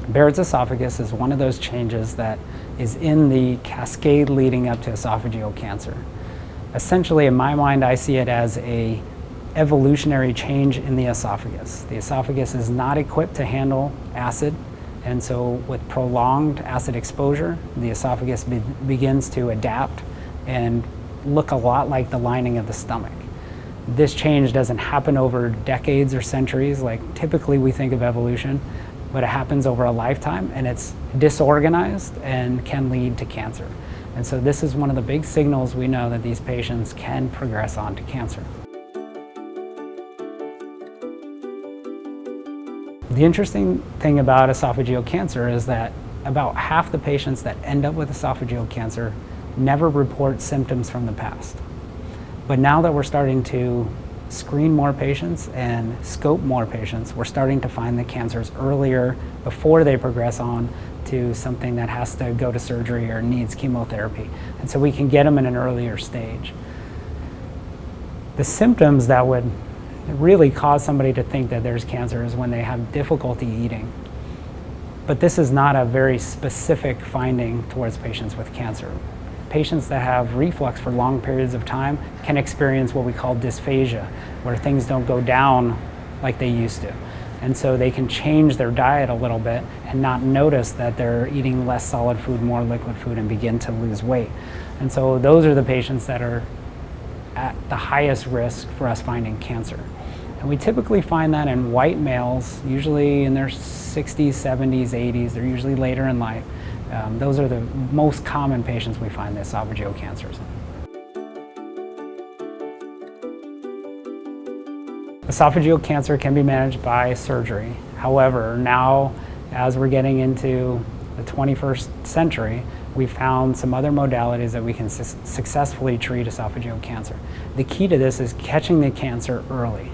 Barrett's esophagus is one of those changes that is in the cascade leading up to esophageal cancer. Essentially, in my mind, I see it as an evolutionary change in the esophagus. The esophagus is not equipped to handle acid, and so with prolonged acid exposure, the esophagus begins to adapt and look a lot like the lining of the stomach. This change doesn't happen over decades or centuries like typically we think of evolution, but it happens over a lifetime, and it's disorganized and can lead to cancer. And so this is one of the big signals we know that these patients can progress on to cancer. The interesting thing about esophageal cancer is that about half the patients that end up with esophageal cancer never report symptoms from the past. But now that we're starting to screen more patients and scope more patients, we're starting to find the cancers earlier before they progress on to something that has to go to surgery or needs chemotherapy. And so we can get them in an earlier stage. The symptoms that would really cause somebody to think that there's cancer is when they have difficulty eating. But this is not a very specific finding towards patients with cancer. Patients that have reflux for long periods of time can experience what we call dysphagia, where things don't go down like they used to. And so they can change their diet a little bit and not notice that they're eating less solid food, more liquid food, and begin to lose weight. And so those are the patients that are at the highest risk for us finding cancer. And we typically find that in white males, usually in their 60s, 70s, 80s. They're usually later in life. Those are the most common patients we find the esophageal cancers in. Esophageal cancer can be managed by surgery. However, now as we're getting into the 21st century, we found some other modalities that we can successfully treat esophageal cancer. The key to this is catching the cancer early.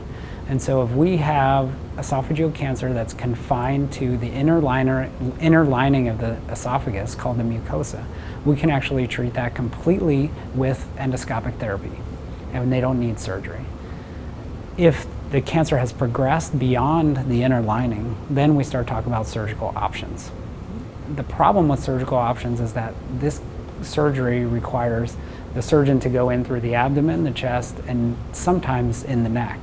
And so if we have esophageal cancer that's confined to the inner lining of the esophagus, called the mucosa, we can actually treat that completely with endoscopic therapy, and they don't need surgery. If the cancer has progressed beyond the inner lining, then we start talking about surgical options. The problem with surgical options is that this surgery requires the surgeon to go in through the abdomen, the chest, and sometimes in the neck,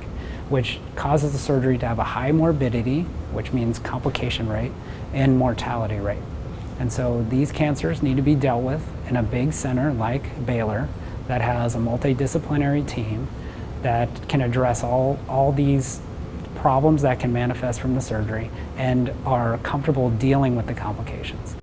which causes the surgery to have a high morbidity, which means complication rate, and mortality rate. And so these cancers need to be dealt with in a big center like Baylor that has a multidisciplinary team that can address all these problems that can manifest from the surgery and are comfortable dealing with the complications.